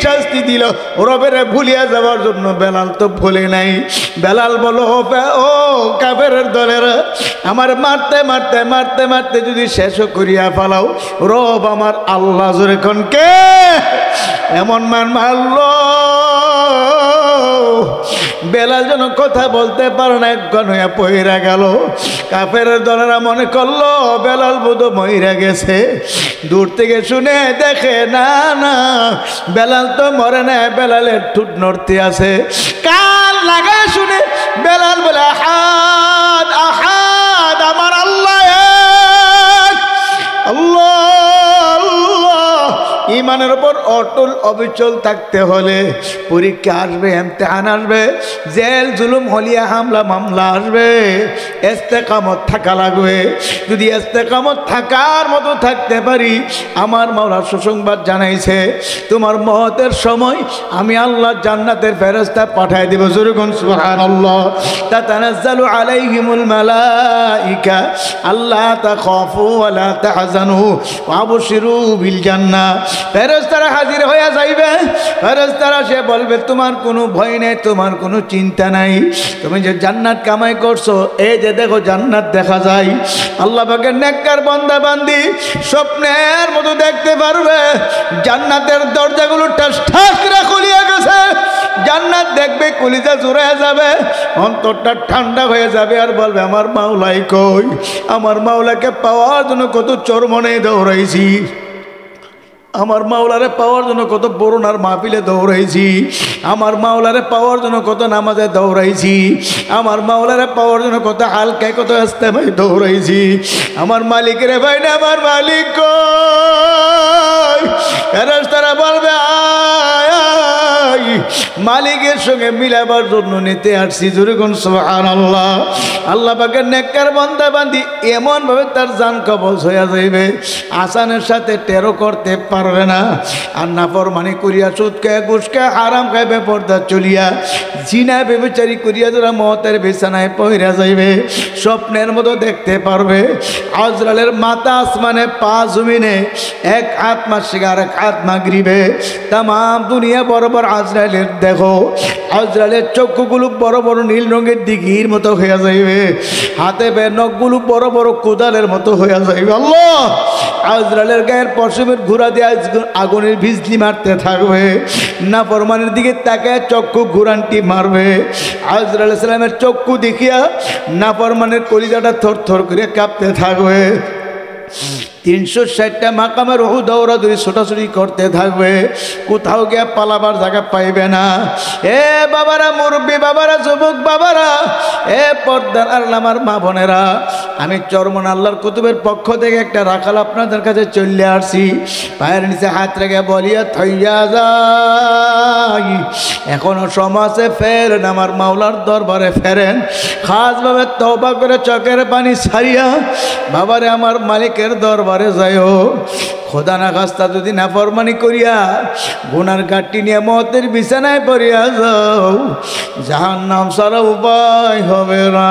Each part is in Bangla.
শাস্তি দিল রবেরে ভুলিয়া যাওয়ার জন্য। বেলাল তো ভুলে নাই। বেলাল বলো ও কাফেরের দলেরা, আমার মারতে মারতে মারতে মারতে যদি শেষও করিয়া ফেলাও, রব আমার আল্লাহ জোরে কোন কে এমন মান মারল বেলাল যেন কথা বলতে পারে না, একগণ হইয়া পইরা গেল। কাফেরের দলেরা মনে করলো বেলাল বোধ মইরা গেছে। দূর থেকে শুনে দেখে না না বেলাল তো মরে না, বেলালের ঠোঁট নড়তে আছে। কান লাগায় শুনে বেলাল বলে আহাদ আহাদ, আমার আল্লাহ এক, আল্লাহ ইমানের উপর অটল অবিচল থাকতে হলে পরীক্ষা আসবে, ইমতিহান আসবে, জেল জুলুম হলিয়া হামলা মামলা আসবে, ইস্তেকামত থাকা লাগবে। যদি ইস্তেকামত থাকার মতো থাকতে পারি, আমার মাওলা সুসংবাদ জানাইছে তোমার মওতের সময় আমি আল্লাহ জান্নাতের ফেরেশতা পাঠায় দেব। জোরগণ সুবহানাল্লাহ। তাতানাজ্জালু আলাইহিমুল মালাইকা আল্লা তাখাফু ওয়া লা তাহজানু ওয়া আবশিরু বিল জান্নাহ। ফেরেশতারা হাজির হয়ে যাইবে। ফেরেশতারা সে বলবে তোমার কোনো ভয় নেই, তোমার কোনো চিন্তা নাই, তুমি যে জান্নাত কামাই করছো, এই যে দেখো জান্নাত দেখা যায়। আল্লাহ পাকের নেককার বান্দা বান্দি স্বপ্নের মতো দেখতে পারবে জান্নাতের দরজাগুলো ঠাস ঠাস করে খুলিয়া গেছে। জান্নাত দেখবে, কলিজা জুড়ে যাবে, অন্তরটা ঠান্ডা হয়ে যাবে, আর বলবে আমার মাওলাই কই। আমার মাওলাকে পাওয়ার জন্য কত চরমনে দৌড়াইছি, আমার মাওলারে পাওয়ার জন্য কত বরুণার মাহফিলে দৌড়াইছি, আমার মাওলারে পাওয়ার জন্য কত নামাজে দৌড়াইছি, আমার মাওলারে পাওয়ার জন্য কত হালকায় কত ইস্তেমায় দৌড়াইছি। আমার মালিকের ভাই না, আমার মালিক কই। ফেরেশতারা বলবে আয় আয়, মালিকের সঙ্গে মিলাবার জন্য নিতে আসছি। জোরে কোন সুবহানাল্লাহ। আল্লাহ পাকের নেককার বান্দা বান্দি এমন ভাবে তার জান কবজ হইয়া যাইবে, আসানের সাথে টেরো করতে পারবে না। আর নাফরমানি করিয়া, সুদ খায়, ঘুষ খায়, হারাম খায়, বেপরদা চলিয়া, জিনা বেবিচারি করিয়া যারা মওতের বিছানায় পইরা যাইবে, স্বপ্নের মতো দেখতে পারবে আজরালের মাথা আসমানে, পা জমিনে, এক হাত মাসিকে আর এক হাত মাগরিবে। তাম দুনিয়া বরাবর আজরালের দেখো, আজরালের চক্ষুগুলো বড় বড় নীল রঙের দিঘির মতো হইয়া যাইবে, হাতে বে নখগুলো বড় বড় কোদালের মতো হইয়া যাইবে। আল্লাহ আজরালের গায়ের পশমের ঘোরা দিয়ে আগুনের বিজলি মারতে থাকবে, নাফরমানের দিকে তাকায় চক্ষু ঘুরানটি মারবে। আজরাল ইসলামের চক্ষু দেখিয়া নাফরমানের কলিজাটা থর থর করে কাঁপতে থাকবে। 360টা মাকামের রহু দৌড়াদৌড়ি ছোটাছুটি করতে থাকবে, কোথাও গিয়ে পালাবার জায়গা পাইবে না। এ বাবারা, মুরব্বী বাবারা, যুবক বাবারা, এ পর্দার আর আমার মা বোনেরা, আমি চরমন আল্লাহর কুতুবের পক্ষ থেকে একটা রাখাল আপনাদের কাছে চলে আসছি। পায়ের নিচে হাত রেখে বলিয়া থইয়া যাই, এখনো সমাজে ফেরেন, আমার মাওলার দরবারে ফেরেন, খাসভাবে তওবা করে চোখের পানি ছাড়িয়া বাবারে আমার মালিকের দরবারে যাইও। খোদা না খাস্তা যদি নাফরমানি করিয়া গুনার গাঁটটি নিয়ে মওতের বিছানায় পড়িয়া যাও, জাহান্নাম ছাড়া উপায় হবে না।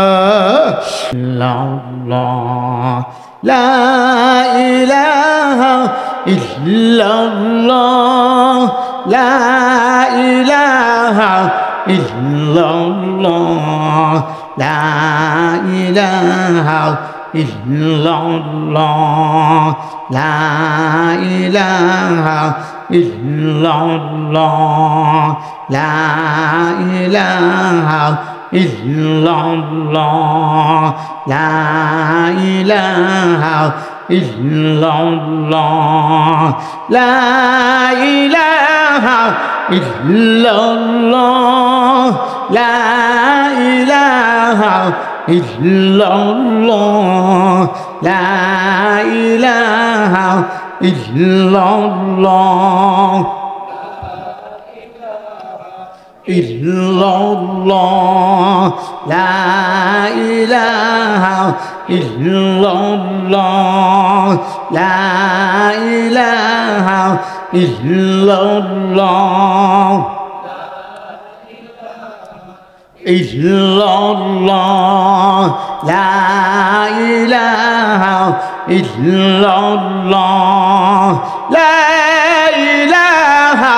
লা ইলাহা ইল্লাল্লাহ, লা ইলাহা ইল্লাল্লাহ, লা ইলাহা ইল্লাল্লাহ, লা ইলাহা ইল্লাল্লাহ, লা ইলাহা ইল্লাল্লাহ, লা ইলাহা ইল্লাল্লাহ, লা ইলাহা ইল্লাল্লাহ, লা ইলাহা ইল্লাল্লাহ, লা ইলাহা ইল্লাল্লাহ, ইল্লাল্লাহ, লা ইলাহা ইল্লাল্লাহ, লা ইলাহা ইল্লাল্লাহ, ইল্লাল্লাহ, লা ইলাহা ইল্লাল্লাহ, লা ইলাহা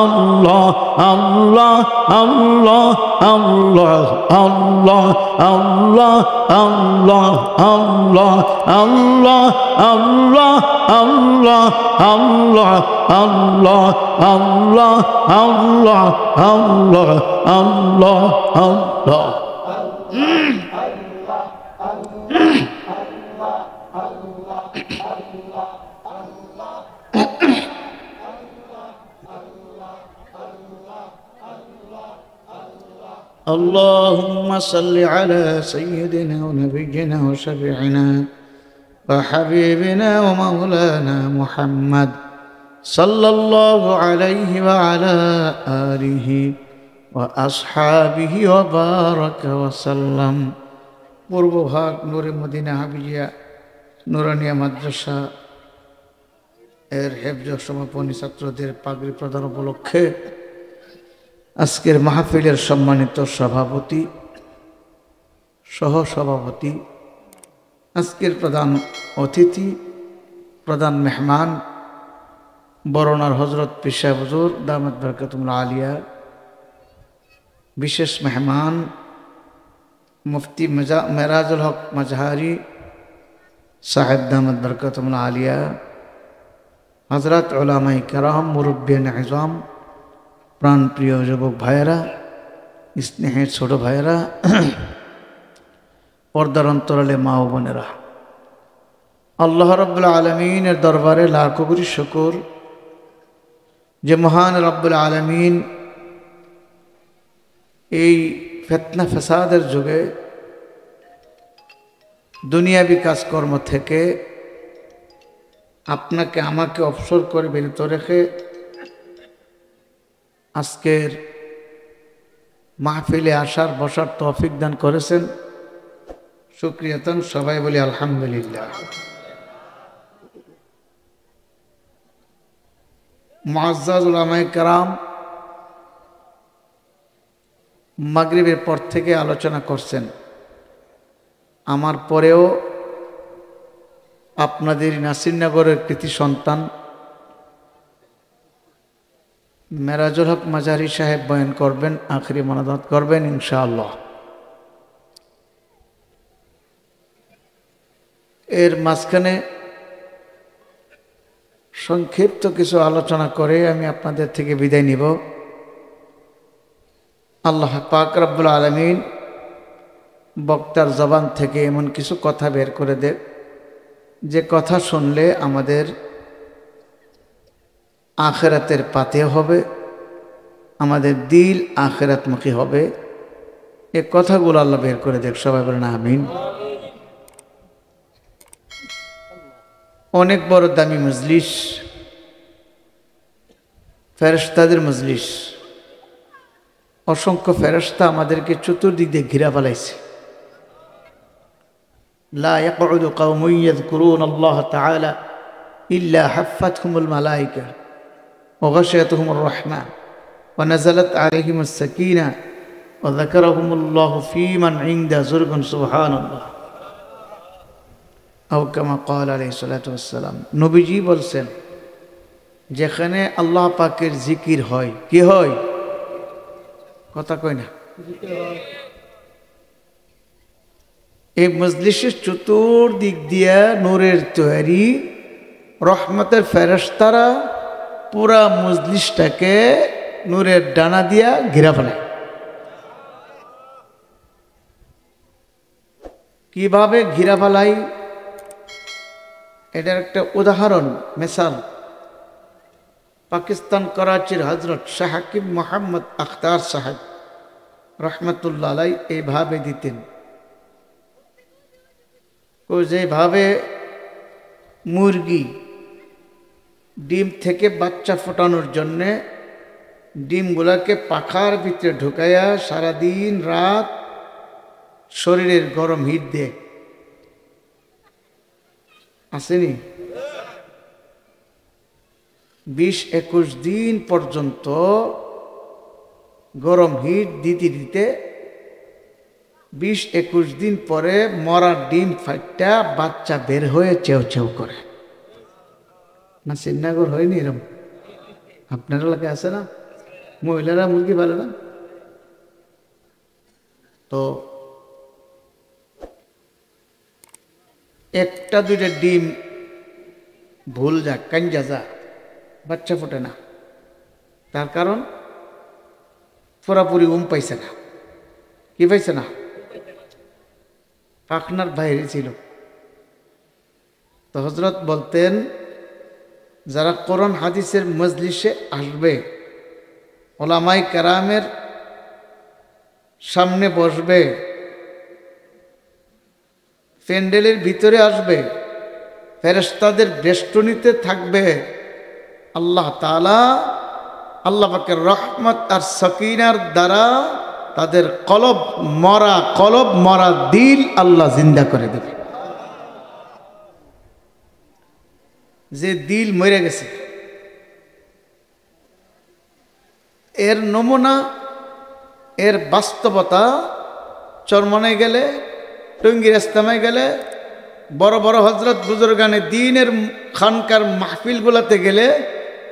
আল্লাহ আল্লাহ আল্লাহ আল্লাহ আল্লাহ আল্লাহ আল্লাহ আল্লাহ আল্লাহ আল্লাহ আল্লাহ আল্লাহ আল্লাহ আল্লাহ আল্লাহ আল্লাহ আল্লাহ আল্লাহ اللهم صل على سيدنا ونبينا وشفيعنا وحبيبنا ومولانا محمد صلى الله عليه وعلى آله وأصحابه وبارك وسلم পূর্বভাগ নূরে মদিনা হাবিজিয়া নুরানিয়া মাদ্রাসা এর হেফজ সমাপনী ছাত্রদের পাগড়ি প্রদান উপলক্ষে আজকের মাহফিলের সম্মানিত সভাপতি সহসভাপতি, আজকের প্রধান অতিথি, প্রধান মেহমান, বরনার হজরত পীর সাহেব হুজুর দামাত বরকতুল্লাহ আলিয়া, বিশেষ মেহমান মুফতি মেরাজুল হক মাজহারি সাহেব দামাত বরকতুল্লাহ আলিয়া, হজরত উলামায়ে কেরাম, মুরব্বিয়ান আযম, প্রাণপ্রিয় যুবক ভাইয়েরা, স্নেহের ছোট ভাইয়েরা, পর্দার অন্তরালে মা ও বোনেরা, আল্লাহ রাব্বুল আলামিনের দরবারে লাখো কোটি শুকর যে মহান রাব্বুল আলামিন এই ফিতনা ফাসাদের যুগে দুনিয়াবি কাজকর্ম থেকে আপনাকে আমাকে অবসর করে বিরত রেখে আজকের মাহফিলে আসার বসার তৌফিক দান করেছেন। শুকরিয়াতান সবাই বলি আলহামদুলিল্লাহ। মুআজ্জাজ উলামায়ে কেরাম মাগরিবের পর থেকে আলোচনা করছেন, আমার পরেও আপনাদের নাসিরনগরের কৃতি সন্তান মেরাজুল হক মাজারি সাহেব বয়ান করবেন, আখরি মোনাজাত করবেন ইনশাআল্লাহ। এর মাঝখানে সংক্ষিপ্ত কিছু আলোচনা করে আমি আপনাদের থেকে বিদায় নিব। আল্লাহ পাক রব্বুল আলামিন বক্তার জবান থেকে এমন কিছু কথা বের করে দেন যে কথা শুনলে আমাদের আখিরাতের পাতে হবে, আমাদের দিল আখিরাতমুখী হবে। এ কথাগুলো আল্লাহ বের করে দেখ, সবাই বলেন আমিন। অনেক বড় দামি মজলিস, ফেরেশতাদের মজলিস, অসংখ্য ফেরেশতা আমাদেরকে চতুর্দিক দিয়ে ঘিরা ফেলাইছে। লা ইয়াকউদু কওমুন ইয়াযকুরুনাল্লাহ তাআলা ইল্লা হাফাতহুমুল মালায়েকা ওয়া গাশিয়াতুহুমুর রাহমা ওয়া নাযালাত আলাইহিমুস সাকিনা ওয়া যাকারাহুমুল্লাহু ফীমান ইনদা যুরগুন সুবহানাল্লাহ আও কামা ক্বাল আলাইহিস সালাতু ওয়াস সালাম। নবীজি বলছেন, যেখানে আল্লাহ পাকের জিকির হয়, কি হয়? কথা কয় না। এই মজলিসের চতুর্দিক দিয়া নূরের তৈরি রহমতের ফেরেশতারা পুরা মজলিসটাকে নূরের ডানা দিয়া ঘিরা ফেলে। কিভাবে ঘিরা ফেলাই এটার একটা উদাহরণ, মিসাল পাকিস্তান করাচির হজরত শাহ হাকিম মোহাম্মদ আখতার সাহেব রহমতুল্লাহ আলাই এইভাবে দিতেন। যেভাবে মুরগি ডিম থেকে বাচ্চা ফোটানোর জন্যে ডিমগুলাকে পাখার ভিতরে ঢুকাইয়া সারাদিন রাত শরীরের গরম হিট দেয়, আসেনি? 20-21 দিন পর্যন্ত গরম হিট দিতে দিতে 20-21 দিন পরে মরা ডিম ফাইটটা বাচ্চা বের হয়ে চেউ চেউ করে। না শ্রীনগর হয়নি এরকম? আপনার এলাকায় আছে না? মহিলারা মুরগি পালে না? তো একটা দুইটা ডিম ভুল যা কাঞ্জা যা বাচ্চা ফোটে না। তার কারণ পুরাপুরি পাইছে না। কি পাইছে না? পাখনার বাইরে ছিল। তো হযরত বলতেন, যারা কোরআন হাদিসের মজলিসে আসবে, ওলামায়ে কেরামের সামনে বসবে, প্যান্ডেলের ভিতরে আসবে, ফেরেশতাদের বেষ্টনীতে থাকবে, আল্লাহ তাআলা আল্লাহ পাকের রহমত আর সকিনার দ্বারা তাদের কলব মরা দিল আল্লাহ জিন্দা করে দেবে। যে দিল মরে গেছে, এর নমুনা, এর বাস্তবতা চরমনায় গেলে, টঙ্গীর ইস্তেমায় গেলে, বড় বড় হযরত বুজুর্গানে দ্বীনের খানকার মাহফিলগুলোতে গেলে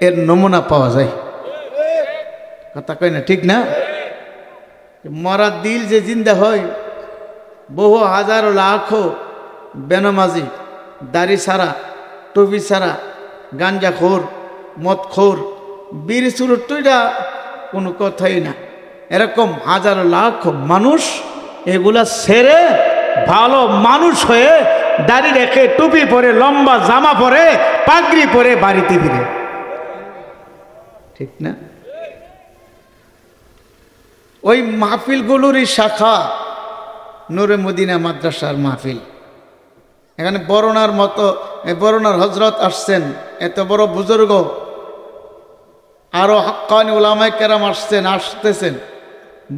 এর নমুনা পাওয়া যায়। কথা কয় না? ঠিক না? মরা দিল যে জিন্দা হয়, বহু হাজারো লাখো বেনামাজি, দাড়ি ছাড়া, টুপি ছাড়া, গাঞ্জাখোর, মদখোর, বিড়ি চুরুট্টুইটা কোনো কথাই না, এরকম হাজারো লাখ মানুষ এগুলা ছেড়ে ভালো মানুষ হয়ে দাড়ি রেখে, টুপি পরে, লম্বা জামা পরে, পাগড়ি পরে বাড়িতে ফিরে। ঠিক না? ওই মাহফিলগুলোরই শাখা নূরে মদিনা মাদ্রাসার মাহফিল। এখানে বরণার মতো বরণার হযরত আসছেন, এত বড় বুজুর্গ, আরো হাক্কানি উলামায়ে কেরাম আসতেছেন,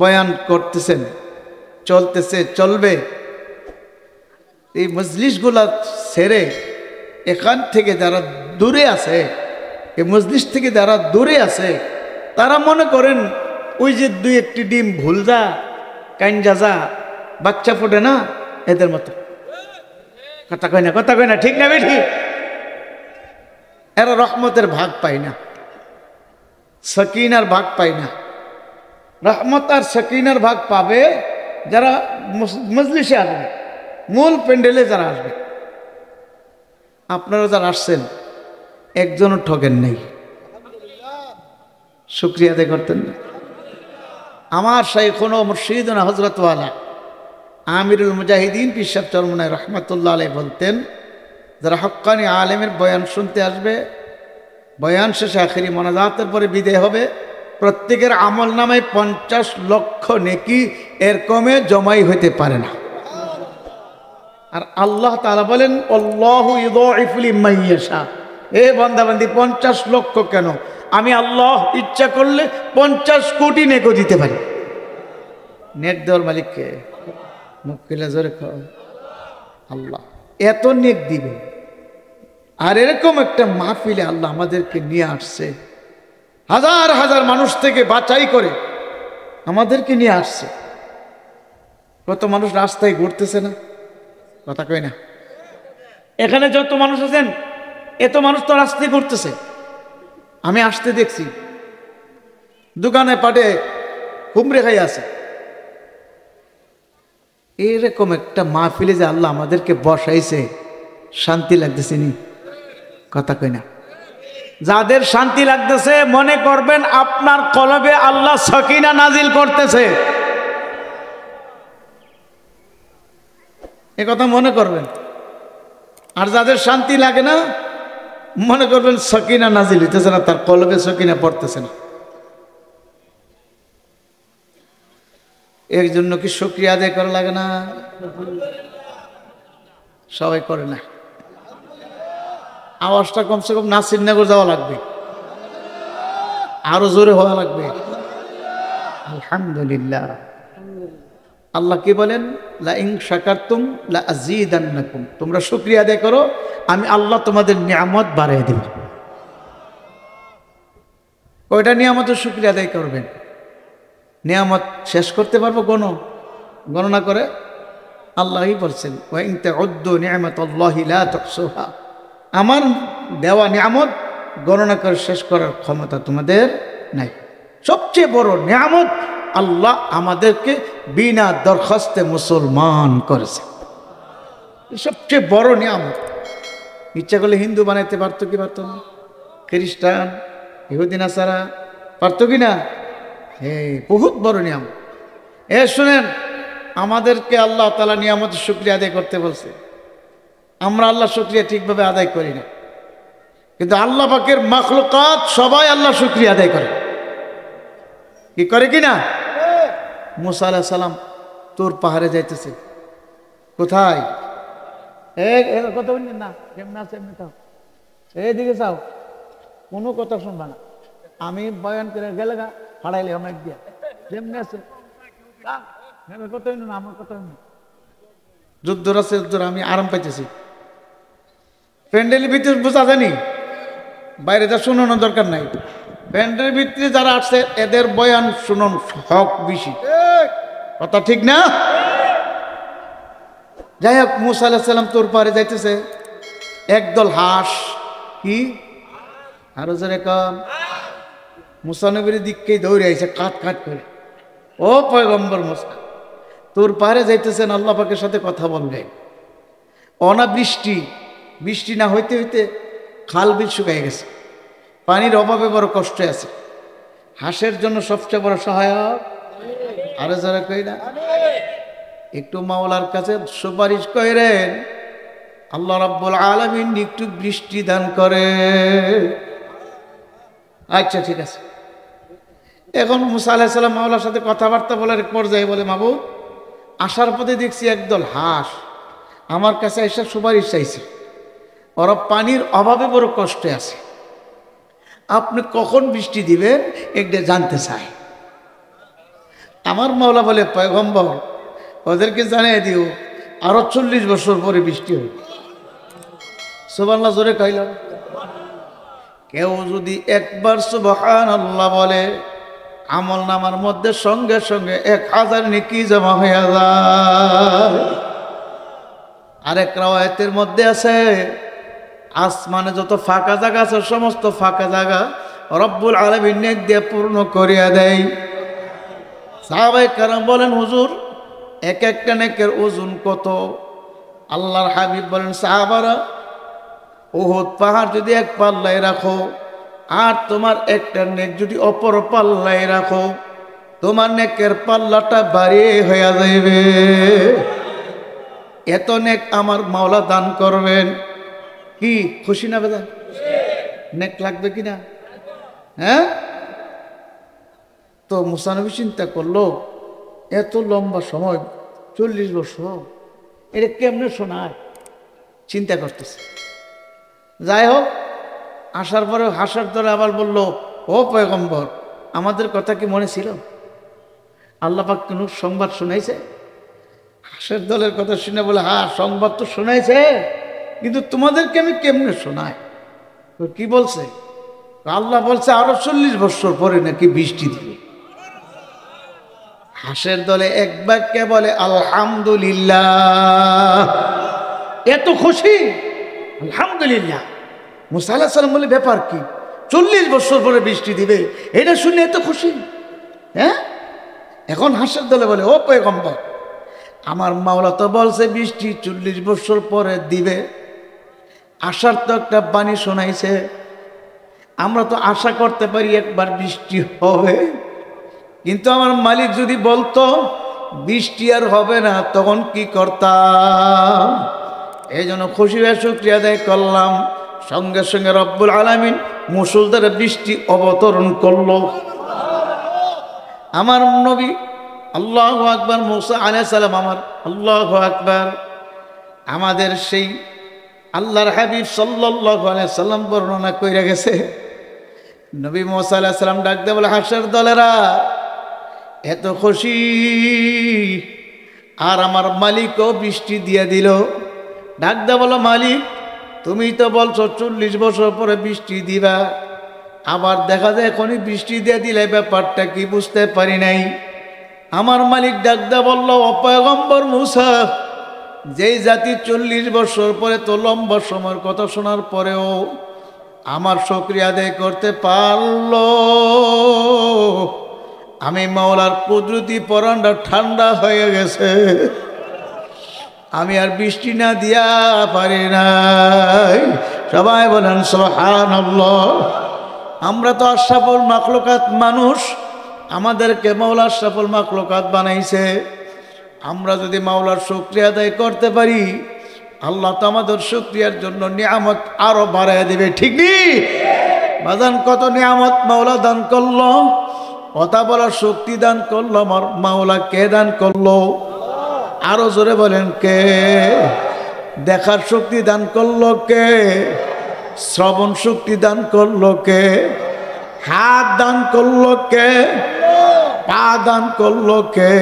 বয়ান করতেছেন, চলতেছে, চলবে। এই মজলিসগুলা ছেড়ে এখান থেকে যারা দূরে আছে, এই মজলিস থেকে যারা দূরে আছে, তারা মনে করেন ওই যে দুই একটি ডিম ভুল যা কাঞ্জা যা বাচ্চা ফোটে না, এদের মতো। কথা কয় না? কথা কয় না? ঠিক না বেঠি? এরা রহমতের ভাগ পায় না, সকিনার ভাগ পায় না। রহমত আর সকিনার ভাগ পাবে যারা মজলিসে আসবে, মূল প্যান্ডেলে যারা আসবে। আপনারা যারা আসছেন একজনও ঠকেন নেই, শুকরিয়া আদায় করতেন না? আমার শাইখুনা মুর্শিদুনা হযরত ওয়ালা আমিরুল মুজাহিদিন পীর সাহেব চরমনাই রহমাতুল্লাহ আলাইহি বলতেন, যারা হক্কানি আলেমের বয়ান শুনতে আসবে, বয়ান শেষে আখিরি মোনাজাতের পরে বিদায় হবে, প্রত্যেকের আমল নামায় 50 লক্ষ নেকি এর কমে জমাই হইতে পারে না। আর আল্লাহ তাআলা বলেন, আল্লাহু ইউযাইফু লিমান ইয়াশা। এ বান্দাবান্দি, 50 লক্ষ কেন, আমি আল্লাহ ইচ্ছা করলে 50 কোটি নেকও দিতে পারি। নেক দেওয়ার মালিককে মুক্কিলা জোরে আল্লাহ এত নেক দিবে। আর এরকম একটা মাহফিলে আল্লাহ আমাদেরকে নিয়ে আসছে, হাজার হাজার মানুষ থেকে বাছাই করে আমাদেরকে নিয়ে আসছে। কত মানুষ রাস্তায় ঘুরতেছে না? কথা কই না? এখানে যত মানুষ আছেন, এত মানুষ তো রাস্তায় ঘুরতেছে। আমি আসতে দেখছি, দোকানে পাটে হুমড়ে খাই আছে। এরকম একটা মাহফিলে যে আল্লাহ আমাদেরকে বসাইছে, শান্তি লাগতেছে নি? কথা কই না? যাদের শান্তি লাগতেছে, মনে করবেন আপনার কলবে আল্লাহ সকিনা নাজিল করতেছে। এ কথা মনে করবেন। আর যাদের শান্তি লাগে না, মনে করবেন সকিনা নাজিল হইতেছে না, তার কলবে সকিনা পড়তেছে না। এর জন্য কি শুকরিয়া আদায় করা লাগে না? সবাই করে না। আওয়াজটা কমসে কম নাসিরনগর যাওয়া লাগবে, আরো জোরে হওয়া লাগবে। আলহামদুলিল্লাহ। আল্লাহ কি বলেন? লা ইন শাকারতুম লা আযীদান্নাকুম। তোমরা শুকরিয়া আদায় করো, আমি আল্লাহ তোমাদের নিয়ামত বাড়িয়ে দেব। কয়টা নিয়ামতের শুকরিয়া আদায় করবেন? নিয়ামত শেষ করতে পারবো গণনা করে? আল্লাহই বলছেন, ওয়া ইন তাউদ্দু নি'মাতাল্লাহি লা তুহসুহা। আমার দেওয়া নিয়ামত গণনা করে শেষ করার ক্ষমতা তোমাদের নাই। সবচেয়ে বড় নিয়ামত আল্লাহ আমাদেরকে বিনা দরখাস্তে মুসলমান করেছে, সবচেয়ে বড় নিয়ামত। ইচ্ছা করলে হিন্দু বানাইতে পারতো কি পারতো না? খ্রিস্টান, ইহুদি, নাসারা পারতো কি না? বহুত বড় নিয়ামত। শুনেন, আমাদেরকে আল্লাহ তাআলা নিয়ামতের শুকরিয়া আদায় করতে বলছে। আমরা আল্লাহ শুকরিয়া ঠিকভাবে আদায় করি না, কিন্তু আল্লাহ পাকের মাখলুকাত সবাই আল্লাহ শুকরিয়া আদায় করে। কি করে কিনা? মুসা আলাইহিস সালাম তোর পাহাড়ে যাইতেছে। কোথায়? কথা বললেন না, কেমন আছে এমনি তাও এইদিকে চাও, কোনো কথা শুনবা না। আমি বয়ান করে গেলে গা হারাইলে অনেক দিয়া যেমনি আছে কথা হইল না, আমার কথা হইল না। যুদ্ধর আছে, যুদ্ধর আমি আরাম পাইতেছি। প্যান্ডেলের ভিতরে বোঝা জানি, বাইরে যা শুনানোর দরকার নাই। প্যান্ডেলের ভিতরে যারা আসছে এদের বয়ান শুনুন, হক বেশি। কথা ঠিক না? যাই হোক, মুসা আলাইহিস সালাম তোর পারে যাইতেছে, একদল হাঁস। কি আরো জোরে কম? মুসা নবীর দিককেই দৌড়ে আইছে কাট কাট করে। ও পয়গম্বর মুসা, তোর পারে যাইতেছেন, আল্লাহ পাকের সাথে কথা বলবেন। অনাবৃষ্টি, বৃষ্টি না হইতে হইতে খাল বিল শুকাই গেছে, পানির অভাবে বড় কষ্ট আছে। হাঁসের জন্য সবচেয়ে বড় সহায়ক আরো যারা কই না, একটু মাওলার কাছে সুপারিশ করেন, আল্লাহ রাব্বুল আলামিন একটু বৃষ্টি দান করে। আচ্ছা ঠিক আছে। এখন মুসা আলাইহিস সালাম মাওলার সাথে কথাবার্তা বলার পর্যায়ে বলে, মাবুদ, আসার পথে দেখছি একদল হাঁস আমার কাছে এসে সুপারিশ চাইছে, ওরা পানির অভাবে বড় কষ্টে আছে, আপনি কখন বৃষ্টি দিবেন এটা জানতে চাই। আমার মাওলা বলে, পয়গম্বর, ওদেরকে জানিয়ে দিও আরো 40 বছর পরে বৃষ্টি হবে। সুবহানাল্লাহ জোরে কইলাম। কেউ যদি একবার সুবহানাল্লাহ বলে, আমল নামার মধ্যে সঙ্গে সঙ্গে 1000 নেকি জমা হয়ে যায়। আরেক রাওয়ায়াতের মধ্যে আছে, আসমানে যত ফাঁকা জায়গা আছে সমস্ত ফাঁকা জায়গা রব্বুল আলামিন নেক দিয়ে পূর্ণ করিয়া দেয়। সাহাবায়ে কেরাম বলেন, হুজুর এক একটা নেকের ওজন কত? আল্লাহর হাবিব বলেন, সাহাবারা, উহুদ পাহাড় যদি এক পাল্লায় রাখো আর তোমার একটা নেক যদি অপর পাল্লায় রাখো, তোমার নেকের পাল্লাটা ভারী হয়ে যাবে। এত নেক আমার মাওলা দান করবেন। কি খুশি না বেদা? নেক লাগবে কিনা? হ্যাঁ। তো মুসা নবী চিন্তা করলো, এত লম্বা সময় 40 বছর, এটা কেমনে শোনায়? চিন্তা করতেছে। যাই হোক, আসার পরে হাসার ধরে আবার বলল, ও পয়গম্বর, আমাদের কথা কি মনে ছিল? আল্লাহ পাক কোন সংবাদ শোনাইছে? হাসের দলের কথা শুনে বলে, হ্যাঁ সংবাদ তো শোনাইছে, কিন্তু তোমাদেরকে আমি কেমনে শোনাই? তো কি বলছে? আল্লাহ বলছে আরো 40 বছর পরে নাকি বৃষ্টি দিবে। হাসের দলে এক বাক্যে বলে, আলহামদুলিল্লাহ। এত খুশি, আলহামদুলিল্লাহ। মুসা আলাইহিস সালাম বলে, ব্যাপার কি? 40 বছর পরে বৃষ্টি দিবে, এটা শুনে এত খুশি? হ্যাঁ। এখন হাসের দলে বলে, ও পয়গম্বর, আমার মাওলা তো বলছে বৃষ্টি 40 বছর পরে দিবে, আশার তো একটা বাণী শোনাইছে, আমরা তো আশা করতে পারি একবার বৃষ্টি হবে, কিন্তু আমার মালিক যদি বলতো বৃষ্টি আর হবে না, তখন কি করতাম? এই জন্য খুশি হয়ে শুকরিয়া আদায় করলাম। সঙ্গে সঙ্গে রব্বুল আলামিন মুষলধারে বৃষ্টি অবতরণ করলো। আমার নবী আল্লাহু আকবার, মুসা আলাইহিস সালাম আমার আল্লাহু আকবার, আমাদের সেই আল্লাহর হাবিব সাল্লাল্লাহু আলাইহি সাল্লাম বর্ণনা কইরা গেছে, নবী মুসা আলাইহিস সালাম ডাক দিয়ে বলে, হাসের দলেরা এত খুশি, আর আমার মালিকও বৃষ্টি দিয়ে দিল। ডাক দিয়ে বলো, মালিক তুমি তো বলছো 40 বছর পরে বৃষ্টি দিবা, আবার দেখা যায় এখনই বৃষ্টি দিয়ে দিলে, ব্যাপারটা কি বুঝতে পারি নাই। আমার মালিক ডাক দিয়ে বলল, ও পয়গম্বর মুসা, যেই জাতি 40 বছর পরে তো লম্বা সময়ের কথা শোনার পরেও আমার শুকরিয়া আদায় করতে পারলো, আমি মাওলার কুদরতি পরানটা ঠান্ডা হয়ে গেছে, আমি আর বৃষ্টি না দিয়া পারি নাই। সবাই বলেন সুবহানাল্লাহ। আমরা তো আশরাফুল মাখলুকাত মানুষ, আমাদেরকে মাওলা আশরাফুল মাখলুকাত বানাইছে। আমরা যদি মাওলার শুকরিয়া আদায় করতে পারি, আল্লাহ তো আমাদের শুকরিয়ার জন্য নিয়ামত আরো বাড়ায় দেবে, ঠিক নেই? বাজান কত নিয়ামত মাওলা দান করলো, কথা বলার শক্তি দান করলো আমার মাওলা। কে দান করলো? আরো জোরে বলেন কে? দেখার শক্তি দান করলো কে? শ্রবণ শক্তি দান করলো কে? হাত দান করলো কে? পা দান করলো কে?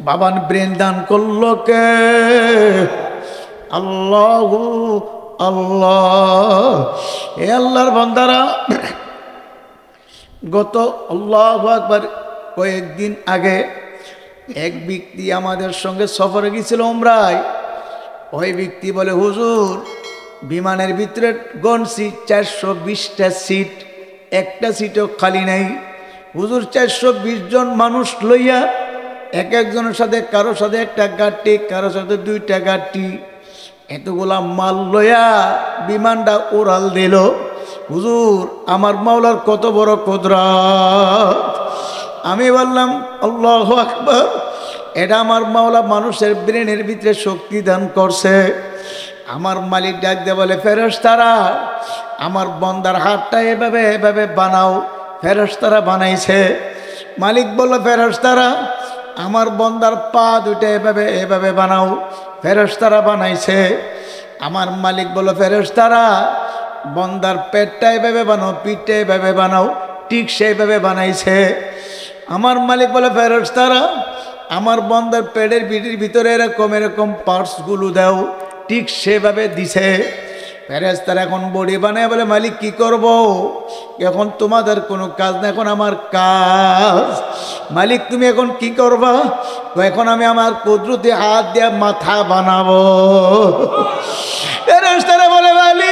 বাবান ব্রেন দান করলো কে? আল্লাহ আল্লাহ। এ আল্লাহর বান্দারা, গত আল্লাহু আকবার কয়েকদিন আগে এক ব্যক্তি আমাদের সঙ্গে সফরে গিয়েছিল উমরায়। ওই ব্যক্তি বলে, হুজুর বিমানের ভিতরে গনছি 420টা সিট, একটা সিটও খালি নাই। হুজুর 420 জন মানুষ লইয়া এক একজনের সাথে, কারোর সাথে একটা গাড়ি, কারোর সাথে 2টা গাড়ি, এতগুলা মাল লইয়া বিমানটা উড়াল দিল। হুজুর আমার মাওলার কত বড় কুদরত। আমি বললাম আল্লাহু আকবার, এটা আমার মাওলা মানুষের ব্রেনের ভিতরে শক্তি দান করছে। আমার মালিক ডাক দিয়ে বলে, ফেরেশতারা আমার বন্দার হাতটা এভাবে এভাবে বানাও। ফেরেশতারা বানাইছে। মালিক বলল, ফেরেশতারা আমার বন্দার পা দুইটা এভাবে এভাবে বানাও। ফেরেশতারা বানাইছে। আমার মালিক বলল, ফেরেশতারা বন্দার পেটটা এভাবে বানাও, পিঠটা এভাবে বানাও। ঠিক সেইভাবে বানাইছে। আমার মালিক বলে, ফেরেশতারা আমার বন্দার পেটের পিঠির ভিতরে এরকম এরকম পার্টসগুলো দাও। ঠিক সেভাবে দিছে। ফেরেশতারা এখন বডি বানায় বলে, মালিক কি করব? এখন তোমাদের কোনো কাজ না, এখন আমার কাজ। মালিক তুমি এখন কি করবা? এখন আমি আমার কুদরতি হাত দিয়ে মাথা বানাবো। ফেরেশতারা বলে, মালিক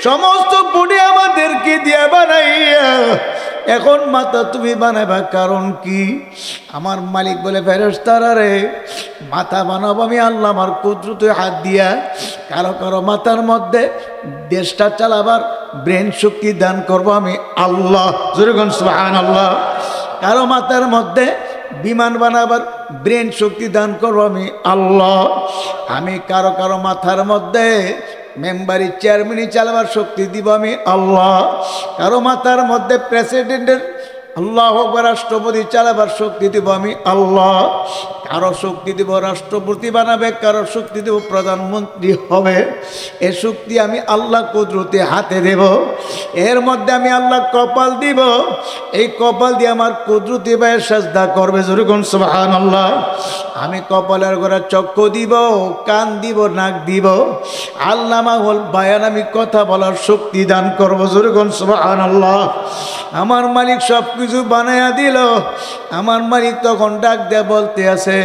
সমস্ত বডি আমাদেরকে দিয়ে বানাইয়া এখন মাথা তুমি বানাবা, কারণ কি? আমার মালিক বলে, ফেরেশতারা রে মাথা বানাবো আমি আল্লাহ আমার কুদরতি হাত দিয়া। কারো কারো মাথার মধ্যে দেশটা চালাবার ব্রেন শক্তি দান করব আমি আল্লাহ। জোরে সুবহানাল্লাহ। কারো মাথার মধ্যে বিমান বানাবার ব্রেন শক্তি দান করব আমি আল্লাহ। আমি কারো কারো মাথার মধ্যে মেম্বারি চেয়ারম্যানই চালাবার শক্তি দিব আমি আল্লাহ। কারো মাথার মধ্যে প্রেসিডেন্টের আল্লাহ রাষ্ট্রপতি চালাবার শক্তি দিব আমি আল্লাহ। কারো শক্তি দিব রাষ্ট্রপতি বানাবে, কারো শক্তি দেব প্রধানমন্ত্রী হবে। এ শক্তি আমি আল্লাহ কুদরতে হাতে দেব। এর মধ্যে আমি আল্লাহ কপাল দিব। এই কপাল দিয়ে আমার কুদরতি ভাইয়ের সাজদা করবে। জোরে কোন সুবহানাল্লাহ। আমি কপালের গোড়া চক্ষু দিব, কান দিব, নাক দিব। আল্লামা হল বায়ান আমি কথা বলার শক্তি দান করবো। জোরে কোন সুবহানাল্লাহ। আমার মালিক সব কিছু বানায়া দিল। আমার মালিক তখন ডাক দিয়ে বলতে আছে,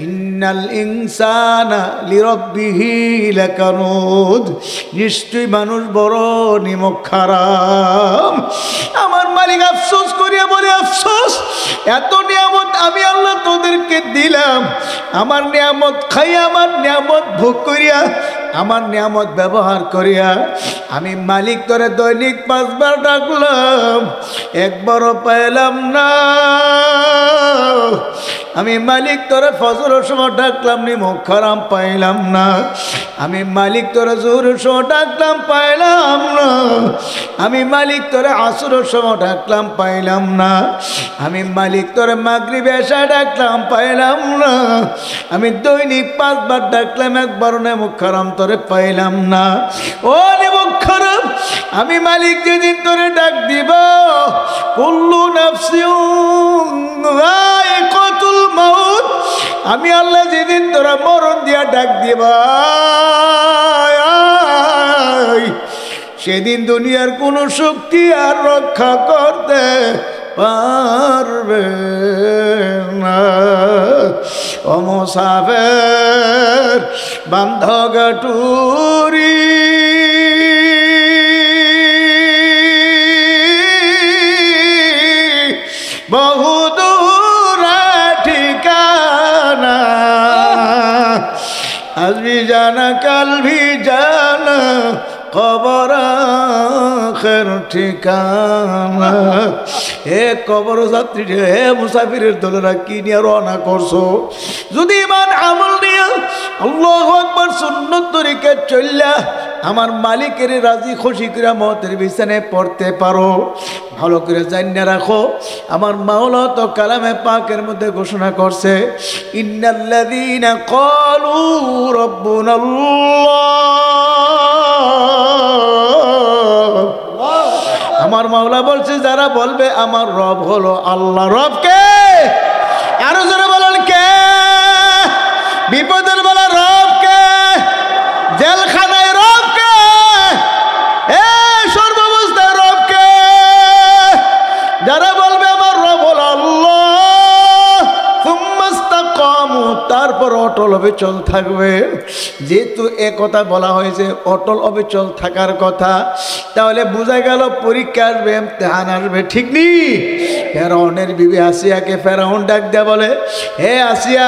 ইন্নাল ইনসানা লিরাব্বিহি লাকানুদ। নিশ্চয়ই মানুষ বড় নিমক খারাপ। আমার মালিক আফসোস করিয়া বলে, আফসোস, এত নিয়ামত আমি আল্লাহ তোদেরকে দিলাম। আমার নিয়ামত খাইয়া, আমার নিয়ামত ভোগ করিয়া, আমার নিয়ামত ব্যবহার করিয়া আমি মালিক তোরে দৈনিক 5 বার ডাকলাম, একবারও পাইলাম না। আমি মালিক তোরে ফজরের সময় ডাকলাম, নিমক খারাপ পাইলাম না। আমি মালিক তোরে জোহরের সময় ডাকলাম, পাইলাম না। আমি মালিক তোরে আসরের সময় ডাকলাম, পাইলাম না। আমি মালিক তোরে মাগরিব এশা ডাকলাম, পাইলাম না। আমি দৈনিক 5 বার ডাকলাম, একবারও নিমক খারাপ তোরে পাইলাম না। ও নিমক খারাপ, আমি মালিক যেদিন তোরে ডাক দিব, কুল্লু নাফসিন যায়িকাতুল মাউত, আমি আল্লাহ যেদিন তোরা মরণ দিয়া ডাক দিবা, সেদিন দুনিয়ার কোনো শক্তি আর রক্ষা করতে পারবে না। ও মুসাফির বান্ধগটুরি বহুদূর ঠিকানা আজ भी जाना कल भी जाना কবর আখির ঠিকানা। হে কবর যাত্রী হে মুসাফিরের দলেরা কি নিয়ে রওনা করছো? যদি ইমান আমল নিয়ে আল্লাহু আকবার সুন্নত তরিকে চললা আমার মালিকের রাজি খুশি করে মতের বিছানায় পড়তে পারো, ভালো করে জানিয়ে রাখো আমার মাওলা তো কালামে পাকের মধ্যে ঘোষণা করছে ইন্নাল্লাযীনা ক্বালু রাব্বুনাল্লাহ। আমার মাওলা বলছে যারা বলবে আমার রব হলো আল্লাহ। রব কে? আরো যারা বলেন কে? বিপদের বেলা রব কে? জেলখানায় রব কে? সর্বাবস্থায় রব কে? যারা বলবে আমার রব হলো আল্লাহ তারপর অটল অবিচল থাকবে। যেহেতু এ কথা বলা হয়েছে অটল অবিচল থাকার কথা, তাহলে বোঝা গেল পরীক্ষা আসবে, ইমতিহান আসবে, ঠিক নি? ফেরাউনের বিবি আসিয়াকে ফেরাউন ডাক দেয়া বলে হে আসিয়া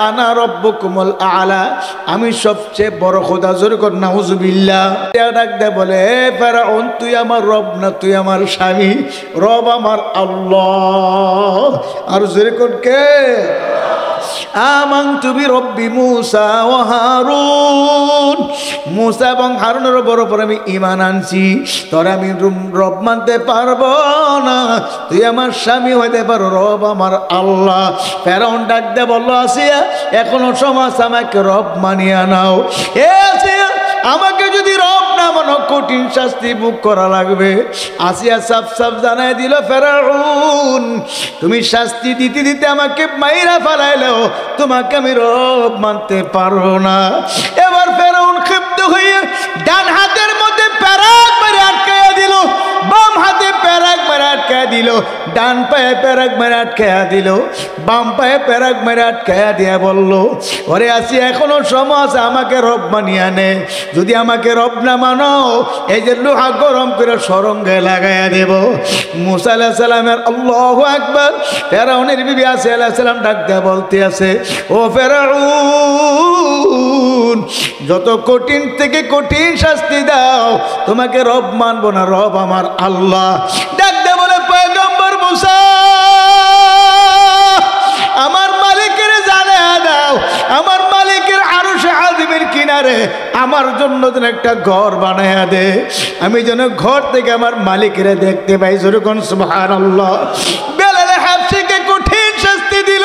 আনা রব্বুকুমুল আলা, আমি সবচেয়ে বড় খোদা। জোরে কর নাউজুবিল্লাহ। ডাক দেয়া বলে হে ফেরাউন তুই আমার রব না, তুই আমার স্বামী। রব আমার আল্লাহ। আর জোরে কর কে? আমানতু বিরব্বি মূসা ওয়া হারুন। মূসা এবং হারুনের উপর আমি ঈমান আনছি। তোর আমি রব মানতে পারবো না, তুই আমার স্বামী হইতে পারো, রব আমার আল্লাহ। ফেরাউন ডাক দে বলল আসিয়া এখনো সময় আমাকে রব মানিয়া নাও। এ আসিয়া আমাকে যদি রব না মানো কঠিন শাস্তি ভোগ করা লাগবে। আসিয়া সাফ সাফ জানাই দিল ফেরাউন তুমি শাস্তি দিতে দিতে আমাকে মাইরা ফেলাইলেও তোমাকে আমি রব মানতে পারবো না। এবার ফেরাউন ক্ষিপ্ত হয়ে ডান হাতের মধ্যে প্যারাক মেরে আটকাইয়া দিল, বাম হাতে প্যারাক মেরে আটকাইয়া দিল, ডান পায়ে প্যারাক মেরে আটকাইয়া দিল, বাম পায়ে প্যারাক মেরে আটকাইয়া দিয়া বলল ওরে আসি এখনো সময় আছে, আমাকে রব মানিয়া নে। যদি আমাকে রব না মানো এই যে লোহা গরম করে সরঙ্গে লাগাইয়া দেব। মূসা আলাইহিস সালামের আল্লাহু আকবার। ফেরাউনের বিবি আসিয়া আলাইহিস সালাম ডাক দেয়া বলতে আছে ও ফেরাউন যত কঠিন থেকে কঠিন শাস্তি দাও তোমাকে রব মানবো না, রব আমার আল্লাহ। ডাক দেয়া বলে পয়গম্বর মূসা আমার মালিকের জানায়া দাও, আমার মালিকের আরশে আজিমের কিনারে আমার জন্য যেন একটা ঘর বানায়া দে, আমি যেন ঘর থেকে আমার মালিকের দেখতে পাই। যেরকম সুবহানাল্লাহ। বেলাল হাবশিকে কঠিন শাস্তি দিল,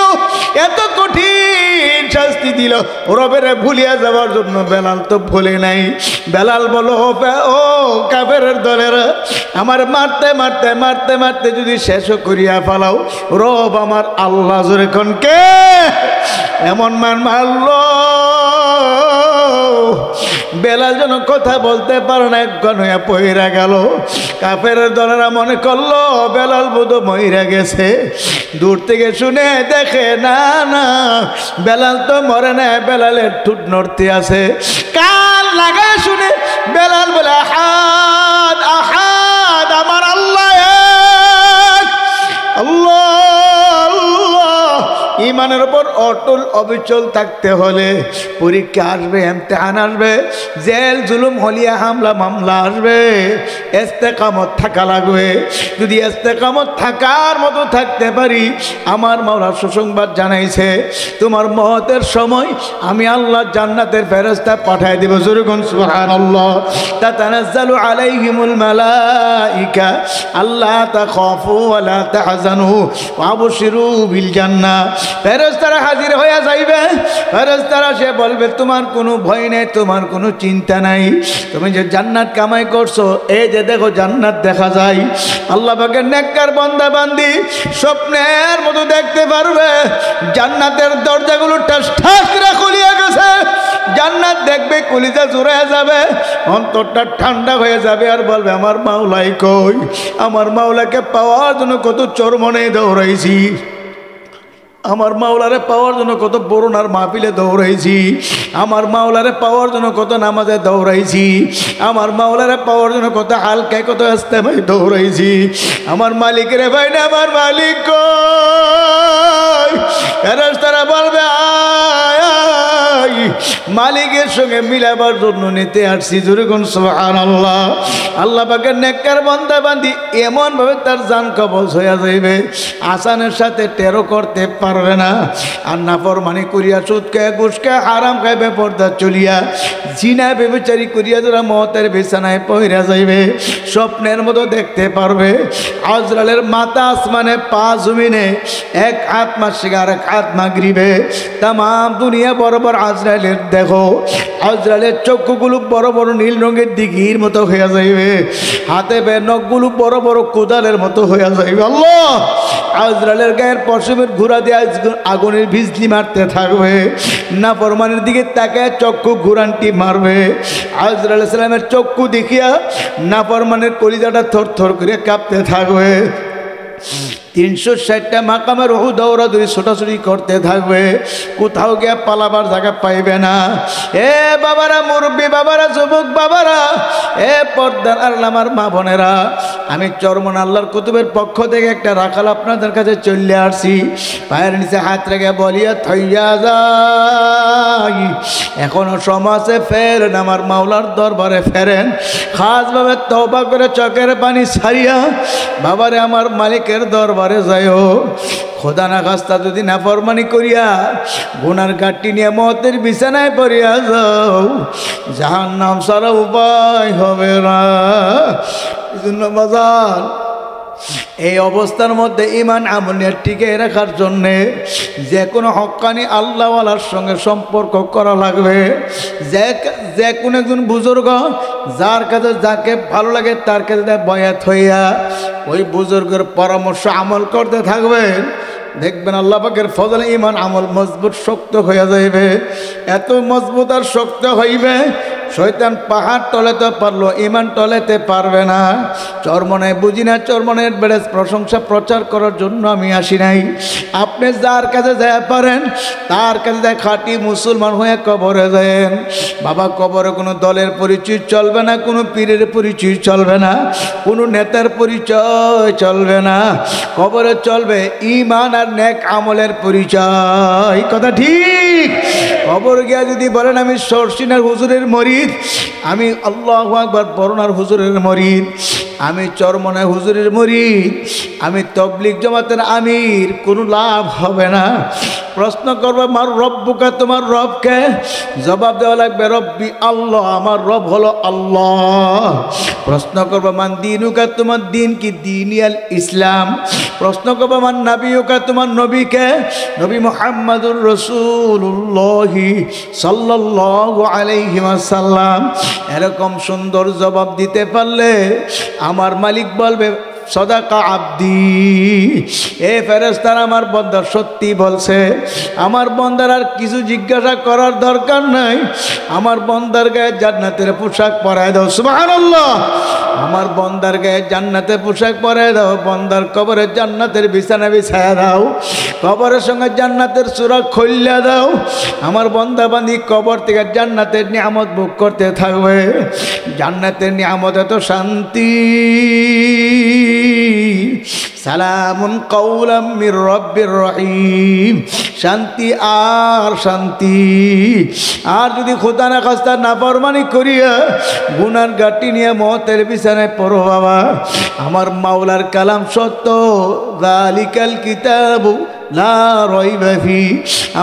এত কঠিন শাস্তি দিল রবের ভুলিয়া যাওয়ার জন্য। বেলাল তো ভুলে নাই। বেলাল বলো ও কাফেরের দলেরা আমার মারতে মারতে মারতে মারতে যদি শেষ করিয়া ফেলাও, রব আমার আল্লাহ। যেরকম কে এমন মান মারল বেলাল যেন কথা বলতে পারে না, একগণ হইয়া পইরা গেল। কাফের দলেরা মনে করলো বেলাল বোধ মইরা গেছে। দূর থেকে শুনে দেখে না না বেলাল তো মরে না, বেলালের ঠোঁট নড়তে আছে। কান লাগায় শুনে বেলাল বলে আহাদ আহাদ আমার আল্লাহ এক, আল্লাহ ইমানের উপর অটল অবিচল থাকতে হলে পরীক্ষা আসবে, ইমতিহান আসবে, জেল জুলুম হলিয়া হামলা মামলা আসবে, ইস্তেকামত থাকা লাগবে। যদি ইস্তেকামত থাকার মতো থাকতে পারি আমার মাওলা সুসংবাদ জানাইছে তোমার মওতের সময় আমি আল্লাহ জান্নাতের ফেরেশতা পাঠায় দেব। যেরকম সুবহানাল্লাহ। তাতানাজ্জালু আলাইহিমুল মালাইকা আল্লা তাখাফু ওয়া লা তাহজানু ওয়া আবশিরু বিল জান্নাহ। ফেরেশতারা হাজির হয়ে যাইবে। ফেরেশতারা সে বলবে তোমার কোনো ভয় নেই, তোমার কোনো চিন্তা নাই, তুমি যে জান্নাত কামাই করছো এই যে দেখো জান্নাত দেখা যায়। আল্লাহ পাকের নেককার বান্দা বান্দি স্বপ্নের মতো দেখতে পারবে জান্নাতের দরজাগুলো ঠাস ঠাস করে খুলিয়া গেছে। জান্নাত দেখবে কলিজা জুড়ে যাবে, অন্তরটা ঠান্ডা হয়ে যাবে, আর বলবে আমার মাওলাই কই, আমার মাওলাকে পাওয়ার জন্য কত চরমনে দৌড়াইছি। আমার মাওলারে পাওয়ার জন্য কত বরুণার মাহফিলে দৌড়াইছি, আমার মাওলারে পাওয়ার জন্য কত নামাজে দৌড়াইছি, আমার মাওলারে পাওয়ার জন্য কত হালকায় কত আস্তে ভাই দৌড়াইছি। আমার মালিকের ভাই না, আমার মালিক তারা বলবে মালিকের সঙ্গে মিলাবার জন্য নিতে আসছি। যেরকম সুবহানাল্লাহ। আল্লাহ পাকের নেককার বান্দা বান্দি এমন ভাবে তার জান কবজ হয়ে যাইবে, আসানের সাথে টেরো করতে পারবে না। আর নাফরমানি করিয়া, সুদ খায়, ঘুষ খায়, হারাম খায়, বেপরদা চলিয়া, জিনা বেবিচারি করিয়া যারা মতের বিছানায় পইরা যাইবে, স্বপ্নের মতো দেখতে পারবে আজরালের মাথা আসমানে, পা জমিনে, এক হাত মাসিকে আর এক হাত মাগরিবে। তাম দুনিয়া বরাবর আজরালের দেখো, আজরালের চক্ষুগুলো বড় বড় নীল রঙের দিঘির মতো হয়ে যাইবে, হাতে নখগুলো বড় বড় কোদালের মতো হয়ে যাইবে। আল্লাহ আজরালের গায়ের পশমের ঘোরা দিয়ে আগুনের বিজলি মারতে থাকবে, নাফরমানের দিকে তাকায় চক্ষু ঘুরানটি মারবে। আজরাল সালামের চক্ষু দেখিয়া নাফরমানের কলিজাটা থর থর করে কাঁপতে থাকবে। 360টা মাকামের রহু দৌড়াদৌড়ি ছোটাছুটি করতে থাকবে, কোথাও গিয়ে পালাবার জায়গা পাইবে না। এ বাবারা, মুরব্বী বাবারা, যুবক বাবারা, এ পর্দার আর আমার মা বোনেরা, আমি চরমন আল্লাহর কুতুবের পক্ষ থেকে একটা রাখাল আপনাদের কাছে চলে আসছি। পায়ের নিচে হাত রেখে বলিয়া থইয়া যাই, এখনো সমাজে ফেরেন, আমার মাওলার দরবারে ফেরেন, খাসভাবে তওবা করে চোখের পানি ছাড়িয়া বাবারে আমার মালিকের দরবারে যাইও। খোদা না খাস্তা যদি নাফরমানি করিয়া গুনার ঘাটটি নিয়ে মতের বিছানায় পড়িয়া যাও, জাহান্নাম ছাড়া উপায় হবে না। এই জন্য বাজার এই অবস্থার মধ্যে ইমান আমলের টিকে রাখার জন্যে যে কোনো হক্কানি আল্লাহওয়ালার সঙ্গে সম্পর্ক করা লাগবে। যে কোনো একজন বুজুর্গ যার কাছে যাকে ভালো লাগে তার কাছে বয়াত হইয়া ওই বুজুর্গের পরামর্শ আমল করতে থাকবেন, দেখবেন আল্লাহ পাকের ফজলে ইমান আমল মজবুত শক্ত হয়ে যাইবে। এত মজবুত আর শক্ত হইবে শয়তান পাহাড় টলেতে পারলো, ইমান টলেতে পারবে না। চরমনে বুঝি না, চরমনের বেড়ে প্রশংসা প্রচার করার জন্য আমি আসি নাই। আপনি যার কাছে যায় পারেন তার কাছে যায় খাঁটি মুসলমান হয়ে কবরে যান। বাবা কবরে কোনো দলের পরিচয় চলবে না, কোনো পীরের পরিচয় চলবে না, কোনো নেতার পরিচয় চলবে না। কবরে চলবে ইমান আর নেক আমলের পরিচয়। কথা ঠিক। কবর গিয়া যদি বলেন আমি সরসিনার হুজুরের মরিদ, আমি আল্লাহু আকবার বরনার হুজুরের মরিদ, আমি চরমনায় হুজুরের মরিদ, আমি তবলিগ জামাতের আমির, কোনো লাভ হবে না। প্রশ্ন করবে আমার রব্বুকা, তোমার রবকে? জবাব দেওয়া লাগবে রব্বি আল্লাহ, আমার রব হলো আল্লাহ। প্রশ্ন করবে মান দিনুকা, তোমার দিন কি? দিনিয়াল ইসলাম। প্রশ্ন করবে মান নবীকা, তোমার নবীকে? নবী মুহাম্মাদুর রাসূলুল্লাহ সাল্লাল্লাহু আলাইহি ওয়াসাল্লাম। এরকম সুন্দর জবাব দিতে পারলে আমার মালিক বলবে সদাকা আব্দি, এ ফেরেশতারা আমার বান্দা সত্যি বলছে। আমার বান্দার আর কিছু জিজ্ঞাসা করার দরকার নাই, আমার বান্দার গায়ে জান্নাতের পোশাক পরায় দাও। সুবহানাল্লাহ। আমার বান্দার গায়ে জান্নাতের পোশাক পরায় দাও, বান্দার কবরে জান্নাতের বিছানা বিছায়া দাও, কবরের সঙ্গে জান্নাতের সূরা খুইলা দাও। আমার বান্দা বান্দি কবর থেকে জান্নাতের নিয়ামত ভোগ করতে থাকবে। জান্নাতের নিয়ামত এত শান্তি, সালামুন কাওলাম মির রব্বির রহিম। শান্তি আর শান্তি। আর যদি খোদা না খাস্তা নাফরমানি করিয়া গুনার গাটি নিয়ে মতের বিছানায় পড়ো বাবা, আমার মাওলার কালাম সত্য, যালিকাল কিতাবু লা রাইবা ফি।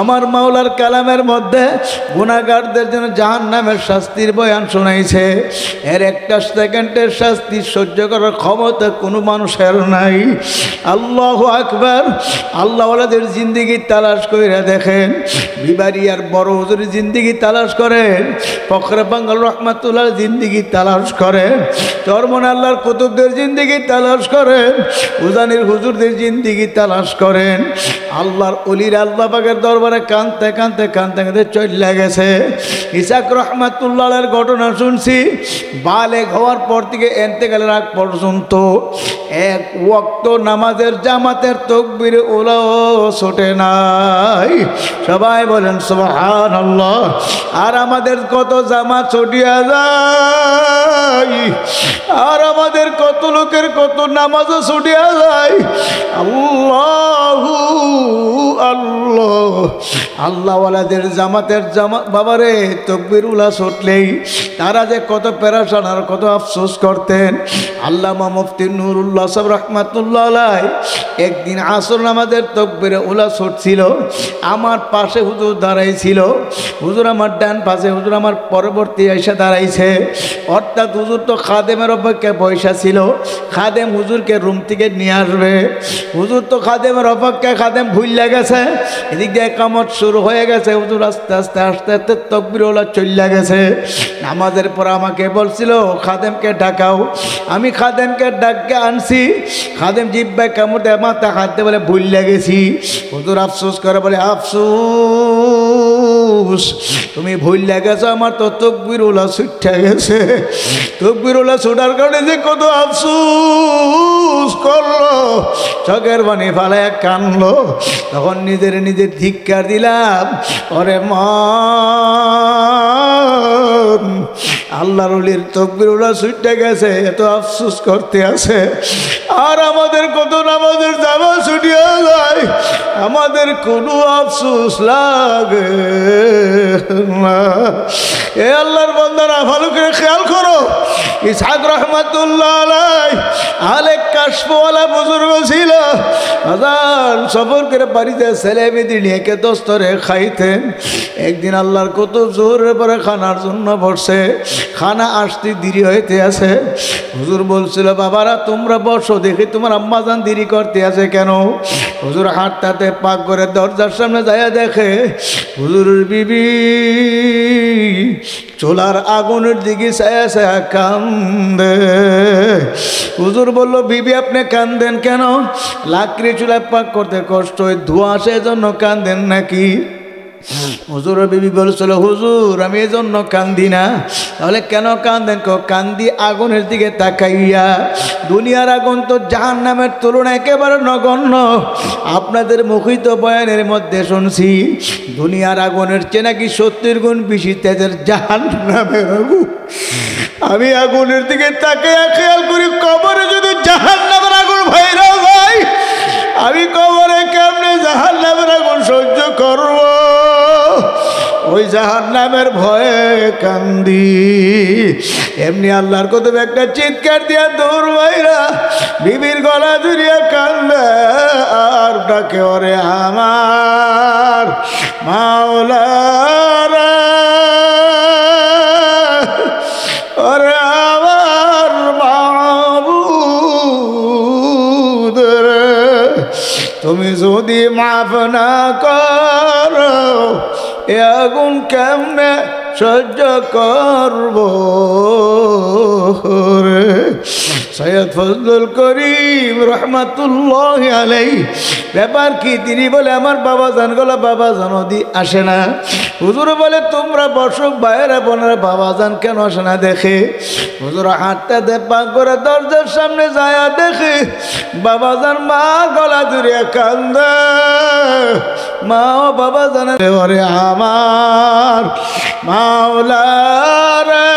আমার মাওলার কালামের মধ্যে গুনাহগারদের জন্য জাহান্নামের শাস্তির বয়ান শোনাইছে। এর একটা সেকেন্ডের শাস্তি সহ্য করার ক্ষমতা কোনো মানুষের নাই। আল্লাহু আকবার। আল্লাহওয়ালাদের জিন্দেগি তালাশ করে দেখেন, বিবারিয়ার বড় হুজুরের জিন্দেগি তালাশ করেন, ফখরে বাঙ্গাল রহমাতুল্লাহ জিন্দেগি তালাশ করেন, চরমন আল্লাহর কুতুবদের জিন্দেগি তালাশ করেন, উজানির হুজুরদের জিন্দেগি তালাশ করেন, আল্লাহর অলির আল্লাহ পাকের দরবারে কাঁদতে কাঁদতে কাঁদতে কাঁদতে চলে গেছে। ইসাক রহমাতুল্লাহের ঘটনা শুনছি, বালেগ হওয়ার পর থেকে ইন্তেকালের আগ পর্যন্ত এক ওয়াক্ত নামাজের জামাতের তাকবীর ওলাও ছোটে নাই। সবাই বলেন সুবহানাল্লাহ। আর আমাদের কত জামাত ছুটিয়া যায়, আর আমাদের কত লোকের কত নামাজও ছুটিয়া যায়। আল্লাহু আল্লাহ, আল্লাহওয়ালাদের জামাতের জামাত বাবারে তাকবীর উলা ছুটলেই তারা যে কত পেরেশান আর কত আফসোস করতেন। আল্লামা মুফতি নুরুল্লাহ সাহেব রাহমাতুল্লাহ আলাইহি একদিন আসর নামাজের তাকবীরে উলা ছুটছিল, আমার পাশে হুজুর দাঁড়াইছিল, হুজুর আমার ডান পাশে, হুজুর আমার পরবর্তী এসে দাঁড়াইছে। অর্থাৎ হুজুর তো খাদেমের অপেক্ষায় পয়সা ছিল, খাদেম হুজুরকে রুম থেকে নিয়ে আসবে। হুজুর তো খাদেমের অপেক্ষায়, খাদেম ভুইল্লা গেছে, এদিক দিয়ে কামত শুরু হয়ে গেছে। হুজুর আস্তে আস্তে আস্তে আস্তে তাকবীরওয়ালা চলে গেছে। নামাজের পর আমাকে বলছিল খাদেমকে ডাকাও। আমি খাদেমকে ডাককে আনছি, খাদেম জিব্বায় কামড় দেয়, মাথা হাত দিয়ে বলে ভুইল্লা গেছি। হুজুর আফসোস করে বলে আফসোস, তুমি ভুইল্লা গেছো, আমার তো তাকবীরওয়ালা ছুটে গেছে। তাকবীরওয়ালা ছুটার কারণে যে কত আফসোস করলো, চোখের পানি ফালায় কানলো। তখন নিজের নিজের ধিক্কার দিলাম, ওরে মন, আল্লাহর ওলির তাকবীরওয়ালা ছুটে গেছে, এত আফসোস করতে আছে। আর আমাদের কত নামাজের জামাত ছুটিয়া যায়, আমাদের কোনো আফসোস লাগে না। এ আল্লাহর বান্দারা ভালো করে খেয়াল করো। ইসহাক রহমাতুল্লাহ আলাইহি আলেক কাশফওয়ালা বুজুর্গ ছিল, আজান সফর করে বাড়িতে ছেলে মেয়ে নিয়ে কে দস্তরে খাইতেন। একদিন আল্লাহর কত জোরের পরে খানার জন্য বসে, খানা আসতে দেরি হইতে আছে। হুজুর বলছিল বাবারা তোমরা বসো, দেখি তোমার আম্মাজান দেরি করতে আছে কেন। হুজুর হাঁটতে পাক করে দরজার সামনে যায়, দেখে হুজুরের বিবি চুলার আগুনের দিকে ছায়া ছায়া কান্দে। হুজুর বলল বিবি আপনি কান্দেন কেন? লাকড়ি চুলায় পাক করতে কষ্ট হয়, ধোঁয়া আসে এজন্য কান্দেন নাকি? হুজুর বিবি বলছিল হুজুর আমি এই জন্য কান্দি না। তাহলে কেন কান্দেন? কান্দি আগুনের দিকে তাকাইয়া। দুনিয়ার আগুন তো জাহান্নামের তুলনায় একেবারে নগণ্য। আপনাদের মুখিত বয়ানের মধ্যে শুনছি দুনিয়ার আগুনের চেয়ে নাকি 70 গুণ বেশি তেজের জাহান্নামের আগুন। আমি আগুনের দিকে তাকাইয়া খেয়াল করি, কবরে যদি জাহান্নামের আগুন ভাইরা ভাই, আমি কবরে কেমনে জাহান্নামের আগুন সহ্য করব? ওই জাহান্নামের ভয়ে কান্দি। এমনি আল্লাহর কদমে একটা চিৎকার দিয়া দৌড় বাইরা বিবির গলা জুড়িয়া কান্দে আর ডাকে, ওরে আমার মাওলা রে, ওরে আমার মাবুদ রে, তুমি যদি মাফ না করো এ আগুন কেমনে সহ্য করব রে। সৈয়দ ফজলুল করিম রহমাতুল্লাহি আলাইহি ব্যাপার কি? তিনি বলে আমার বাবা জান গলা, বাবা জান ওদি আসে না। হুজুর বলে তোমরা বসো, বাইরে বোনেরা বাবা জান কেন আসে না দেখে। হুজুর হাঁটতে দে পাক করে দরজার সামনে যায়, দেখে বাবা জান মা গলা জুড়ে কান্দে। মা ও বাবা জান ওরে আমার মাওলা রে,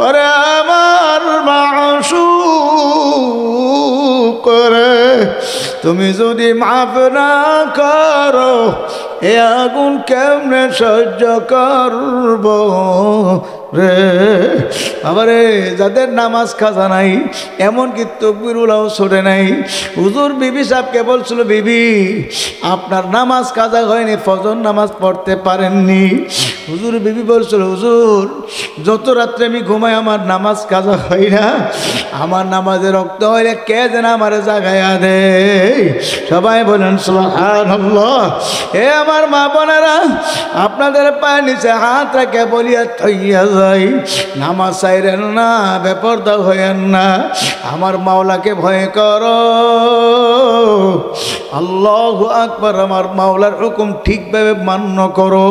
ওরে আমার মাশুক রে, তুমি যদি মাফ না করো এ আগুন কেমনে সহ্য করব রে। আবারে যাদের নামাজ কাজা নাই, এমনকি তাকবীরুল্লাহ ছোটে নাই। হুজুর বিবি সাহেবকে বলছিল বিবি আপনার নামাজ কাজা হয়নি, ফজর নামাজ পড়তে পারেননি। হুজুর বিবি বলছিল হুজুর যত রাত্রে আমি ঘুমাই আমার নামাজ কাজা হয় না, আমার নামাজের রক্ত হইলে কে যেন আমার জাগাইয়া দে। সবাই বলেন সুবহানাল্লাহ। এ আমার মা বোনেরা, আপনাদের পায়ের নিচে হাত রেখে বলিয়া থইয়া যাই, নামাজ ছাইরেন না, বেপরদা হইয়েন না, আমার মাওলাকে ভয় করো। আল্লাহু আকবার। আমার মাওলার হুকুম ঠিকভাবে মান্য করো,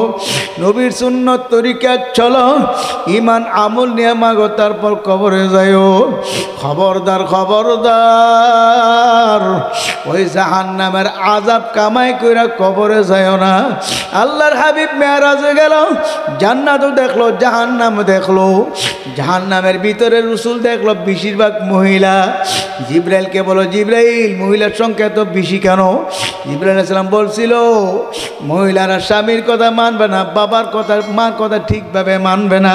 নবীর সুন্নত তরিকা চলো, ইমান আমল নিয়ে মাগো, তারপর কবরে যাইও। খবরদার খবরদার, ওই জাহান্নামের আযাব কামাই কইরা কবরে যাইও না। আল্লাহর হাবিব মেরাজে গেল, জান্নাতও দেখলো, জাহান্নাম দেখলো। জাহান্নামের ভিতরে রাসূল দেখলো বেশিরভাগ মহিলা। জিবরাইলকে বলো, জিবরাইল, মহিলার সংখ্যা এত বেশি কেন? জিবরাইল আলাইহিস সালাম বলছিল, মহিলারা স্বামীর কথা মানবে না, বাবার কথা, মার কথা ঠিকভাবে মানবে না,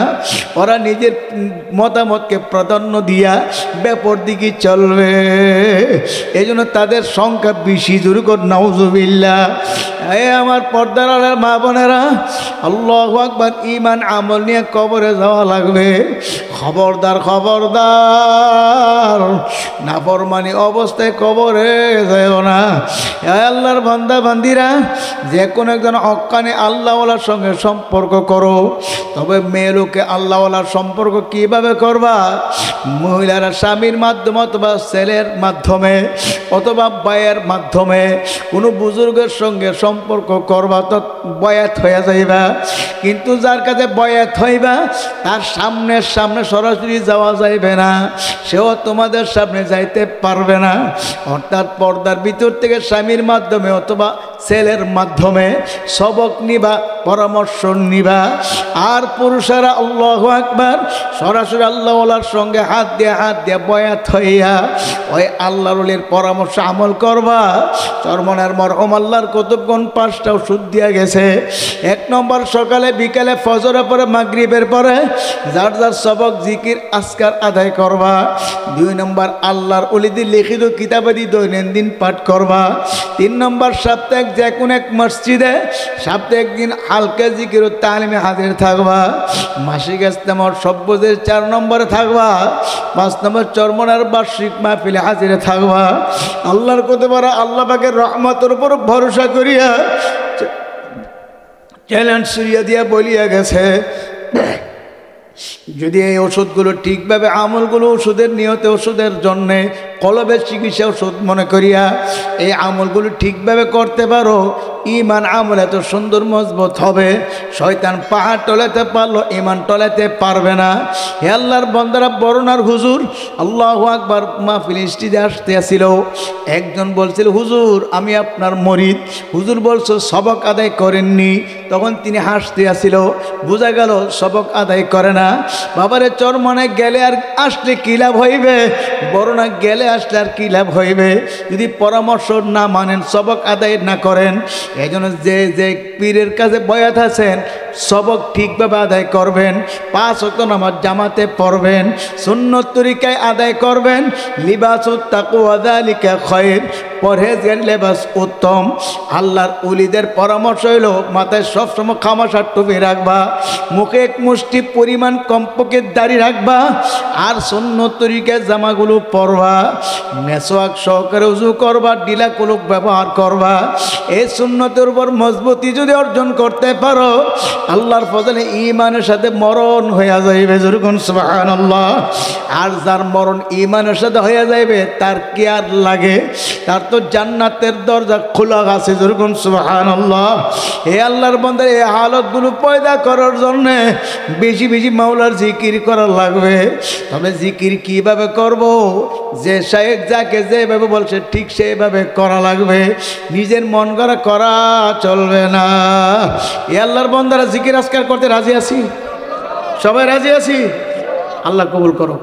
ওরা নিজের মতামতকে প্রাধান্য দিয়া ব্যাপার দিকে চলবে, এই জন্য তাদের সংখ্যা বেশি। জোরে নাউজুবিল্লাহ। এ আমার পর্দার আড়ালের মা বোনেরা, আল্লাহু আকবার, ঈমান আমল নিয়ে কবরে যাওয়া লাগবে। খবরদার খবরদার, নাফরমানি অবস্থায় কবরে যাও না। আল্লাহর বান্দা বান্দিরা, যে কোনো একজন হক্কানি আল্লাহওয়ালার সঙ্গে সম্পর্ক করো। তবে মেয়ে লোকে আল্লাহওয়ালার সম্পর্ক কিভাবে করবা? মহিলারা স্বামীর মাধ্যমে অথবা ছেলের মাধ্যমে অথবা ভাইয়ের মাধ্যমে কোনো বুজুর্গের সঙ্গে সম্পর্ক করবা তো বয়াত হয়ে যাইবা। কিন্তু যার কাছে বয়াত হইবা তার সামনে সরাসরি যাওয়া যাইবে না, সেও তোমাদের সামনে যাইতে পারবে না। অর্থাৎ পর্দার ভিতর থেকে স্বামীর মাধ্যমে অথবা ছেলের মাধ্যমে সবক নিবা, পরামর্শ নিবা। আর পুরুষেরা আল্লাহু আকবার, সরাসরি আল্লাহওয়ালার সঙ্গে হাত দিয়ে বয়াত হইয়া ওই আল্লাহর ওলির পরামর্শ আমল করবা। চরমনের মরহুম আল্লাহর কতক্ষণ 5টা ওষুধ দিয়া গেছে। 1 নম্বর, সকালে বিকালে, ফজরের পরে, মাগরিবের পরে যার যার সবক জিকির আজকার আদায় করবা। 2 নম্বর, আল্লাহর ওলিদের লিখিত কিতাবাদি দৈনন্দিন পাঠ করবা। 3 নম্বর, সপ্তাহে যে কোনো এক মসজিদে সপ্তাহে একদিন হালকা জিকির ও তালিমে হাজির থাকবা। মাসিক ইজতেমার সভ্যদের 4 নম্বরে থাকবা। 5 নম্বর, চরমনার বার্ষিক মাহফিলে হাজিরে থাকবা। আল্লাহর কত বড়, আল্লাহ পাকের রহমতের উপর ভরসা করিয়া চ্যালেঞ্জ সুরিয়া দিয়া বলিয়া গেছে, যদি এই ওষুধগুলো ঠিকভাবে আমলগুলো ওষুধের নিয়তে, ওষুধের জন্যে কলবের চিকিৎসা ওষুধ মনে করিয়া এই আমলগুলো ঠিকভাবে করতে পারো, ইমান আমল এত সুন্দর মজবুত হবে, শয়তান পাহাড় টলাতে পারলো, ইমান টলাতে পারবে না। হে আল্লাহর বান্দারা, বরনার হুজুর আল্লাহু আকবার মাহফিল স্টেজে আসতে আসিল। একজন বলছিল, হুজুর আমি আপনার মরিদ। হুজুর বলছো সবক আদায় করেননি। তখন তিনি হাসতে আসিল, বোঝা গেল সবক আদায় করে না। বাবারে, চরমনে গেলে আর আসলে কী লাভ হইবে? বরনা গেলে আসলে আর কী লাভ হইবে যদি পরামর্শ না মানেন, সবক আদায় না করেন? এই জন্য যে পীরের কাছে বয়াত আছেন, সবক ঠিকভাবে আদায় করবেন, 5 ওয়াক্ত নামাজ জামাতে পড়বেন, সুন্নত তরিকায় আদায় করবেন। লিবাসুত তাকওয়া যালিকা খায়র, পরহেজগার লেবাস উত্তম। আল্লাহর ওলিদের পরামর্শ হইল মাথায় সবসময় খামাশার টুপি রাখবা, মুখে 1 মুষ্টি পরিমাণ কমপক্ষে দাড়ি রাখবা, আর সুন্নত তরিকায় জামাগুলো পরবা, মেসওয়াক সহকারে উজু করবা, ডিলা কুলুক ব্যবহার করবা। এই সুন্নতের উপর মজবুতি যদি অর্জন করতে পারো, আল্লাহর ফজলে ঈমানের সাথে মরণ হয়ে যাইবে। যেরকম সুবহানাল্লাহ। আর যার মরণ ঈমানের সাথে হয়ে যাইবে, তার কি আর লাগে? তার তো জান্নাতের দরজা খোলা আছে। যেরকম সুবহানাল্লাহ। হে আল্লাহর বান্দা, এই হালতগুলো পয়দা করার জন্য বেশি বেশি মাওলার জিকির করা লাগবে। তবে জিকির কিভাবে করব? যে শায়েখ যাকে যেভাবে বলছে ঠিক সেইভাবে করা লাগবে, নিজের মন করা চলবে না। এ আল্লাহর বান্দারা জিকির আজকার করতে রাজি আছি? সবাই রাজি আছি? আল্লাহ কবুল করো।